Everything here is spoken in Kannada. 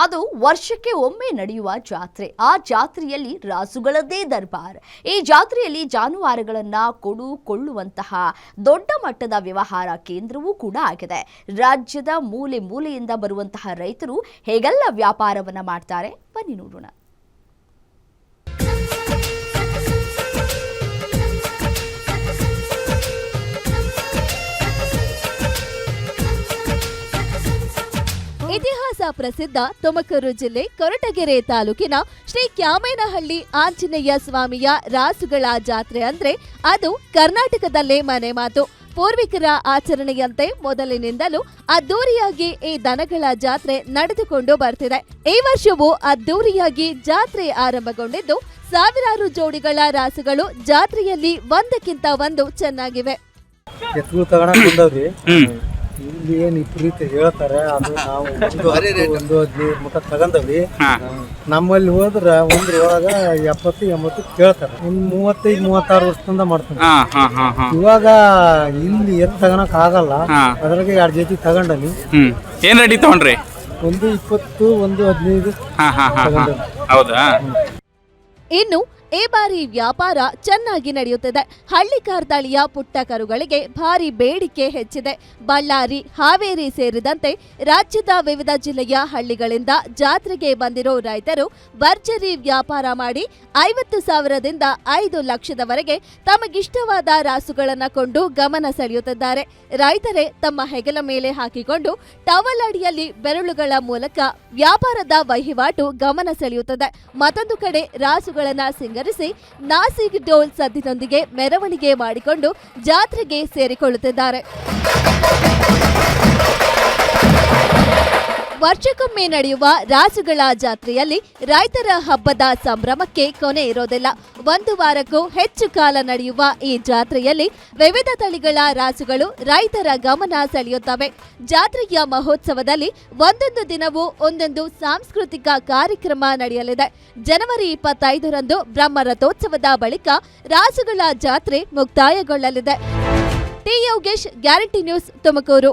ಅದು ವರ್ಷಕ್ಕೆ ಒಮ್ಮೆ ನಡೆಯುವ ಜಾತ್ರೆ. ಆ ಜಾತ್ರೆಯಲ್ಲಿ ರಾಸುಗಳದ್ದೇ ದರ್ಬಾರ್. ಈ ಜಾತ್ರೆಯಲ್ಲಿ ಜಾನುವಾರುಗಳನ್ನ ಕೊಳ್ಳುವಂತಹ ದೊಡ್ಡ ಮಟ್ಟದ ವ್ಯವಹಾರ ಕೇಂದ್ರವೂ ಕೂಡ ಆಗಿದೆ. ರಾಜ್ಯದ ಮೂಲೆ ಮೂಲೆಯಿಂದ ಬರುವಂತಹ ರೈತರು ಹೇಗೆಲ್ಲ ವ್ಯಾಪಾರವನ್ನ ಮಾಡ್ತಾರೆ ಬನ್ನಿ ನೋಡೋಣ. ಇತಿಹಾಸ ಪ್ರಸಿದ್ಧ ತುಮಕೂರು ಜಿಲ್ಲೆ ಕೊರಟಗೆರೆ ತಾಲೂಕಿನ ಶ್ರೀ ಕ್ಯಾಮೇನಹಳ್ಳಿ ಆಂಜನೇಯ ಸ್ವಾಮಿಯ ರಾಸುಗಳ ಜಾತ್ರೆ ಅಂದ್ರೆ ಅದು ಕರ್ನಾಟಕದಲ್ಲೇ ಮನೆ ಮಾತು. ಪೂರ್ವಿಕರ ಆಚರಣೆಯಂತೆ ಮೊದಲಿನಿಂದಲೂ ಅದ್ದೂರಿಯಾಗಿ ಈ ದನಗಳ ಜಾತ್ರೆ ನಡೆದುಕೊಂಡು ಬರ್ತಿದೆ. ಈ ವರ್ಷವೂ ಅದ್ದೂರಿಯಾಗಿ ಜಾತ್ರೆ ಆರಂಭಗೊಂಡಿದ್ದು ಸಾವಿರಾರು ಜೋಡಿಗಳ ರಾಸುಗಳು ಜಾತ್ರೆಯಲ್ಲಿ ಒಂದಕ್ಕಿಂತ ಒಂದು ಚೆನ್ನಾಗಿವೆ. ಇಲ್ಲಿ ಏನ್ ಇಪ್ರೀತಿ ಹೇಳ್ತಾರೆ ಅದು ನಾವು ಒಂದು 15 ಮುಖ ತಗೊಂಡವಿ. ನಮ್ಮಲ್ಲಿ ಹೋದ್ರ ಒಂದ್ರೊಳಗ 70-80 ಕೇಳ್ತಾರೆ. ಒಂದ್ 35-36 ವರ್ಷದಿಂದ ಮಾಡ್ತಾರೆ. ಇವಾಗ ಇಲ್ಲಿ ಎತ್ ತಗೋಣಕ್ ಆಗಲ್ಲ, ಅದ್ರಾಗ 2 ಜೊತೆ ತಗೊಂಡನಿ. ಏನ್ ರೆಡಿ ತಗೊಂಡ್ರಿ? ಒಂದು 20, ಒಂದು 15 ತಗೊಂಡನಿ. ಹೌದಾ? ಇನ್ನು ಈ ಬಾರಿ ವ್ಯಾಪಾರ ಚೆನ್ನಾಗಿ ನಡೆಯುತ್ತಿದೆ. ಹಳ್ಳಿ ಕಾರ್ದಾಳಿಯ ಪುಟ್ಟ ಕರುಗಳಿಗೆ ಭಾರಿ ಬೇಡಿಕೆ ಹೆಚ್ಚಿದೆ. ಬಳ್ಳಾರಿ, ಹಾವೇರಿ ಸೇರಿದಂತೆ ರಾಜ್ಯದ ವಿವಿಧ ಜಿಲ್ಲೆಯ ಹಳ್ಳಿಗಳಿಂದ ಜಾತ್ರೆಗೆ ಬಂದಿರೋ ರೈತರು ಭರ್ಜರಿ ವ್ಯಾಪಾರ ಮಾಡಿ 50,000ದಿಂದ 5 ಲಕ್ಷದವರೆಗೆ ತಮಗಿಷ್ಟವಾದ ರಾಸುಗಳನ್ನ ಕೊಂಡು ಗಮನ ಸೆಳೆಯುತ್ತಿದ್ದಾರೆ. ರೈತರೇ ತಮ್ಮ ಹೆಗಲ ಮೇಲೆ ಹಾಕಿಕೊಂಡು ಟವಲ್ ಅಡಿಯಲ್ಲಿ ಬೆರಳುಗಳ ಮೂಲಕ ವ್ಯಾಪಾರದ ವಹಿವಾಟು ಗಮನ ಸೆಳೆಯುತ್ತದೆ. ಮತ್ತೊಂದು ಕಡೆ ರಾಸುಗಳನ್ನ ಸಿಂಗರಿಸಿ ನಾಸಿಕ್ ಡೋಲ್ ಸದ್ದಿನೊಂದಿಗೆ ಮೆರವಣಿಗೆ ಮಾಡಿಕೊಂಡು ಜಾತ್ರೆಗೆ ಸೇರಿಕೊಳ್ಳುತ್ತಿದ್ದಾರೆ. ವರ್ಷಕ್ಕೊಮ್ಮೆ ನಡೆಯುವ ರಾಸುಗಳ ಜಾತ್ರೆಯಲ್ಲಿ ರೈತರ ಹಬ್ಬದ ಸಂಭ್ರಮಕ್ಕೆ ಕೊನೆ ಇರೋದಿಲ್ಲ. 1 ವಾರಕ್ಕೂ ಹೆಚ್ಚು ಕಾಲ ನಡೆಯುವ ಈ ಜಾತ್ರೆಯಲ್ಲಿ ವಿವಿಧ ತಳಿಗಳ ರಾಸುಗಳು ರೈತರ ಗಮನ ಸೆಳೆಯುತ್ತವೆ. ಜಾತ್ರೆಯ ಮಹೋತ್ಸವದಲ್ಲಿ ಒಂದೊಂದು ದಿನವೂ ಒಂದೊಂದು ಸಾಂಸ್ಕೃತಿಕ ಕಾರ್ಯಕ್ರಮ ನಡೆಯಲಿದೆ. ಜನವರಿ 25ರಂದು ಬ್ರಹ್ಮ ರಥೋತ್ಸವದ ಬಳಿಕ ರಾಸುಗಳ ಜಾತ್ರೆ ಮುಕ್ತಾಯಗೊಳ್ಳಲಿದೆ. T Yogesh, Guarantee News, Tumakuru.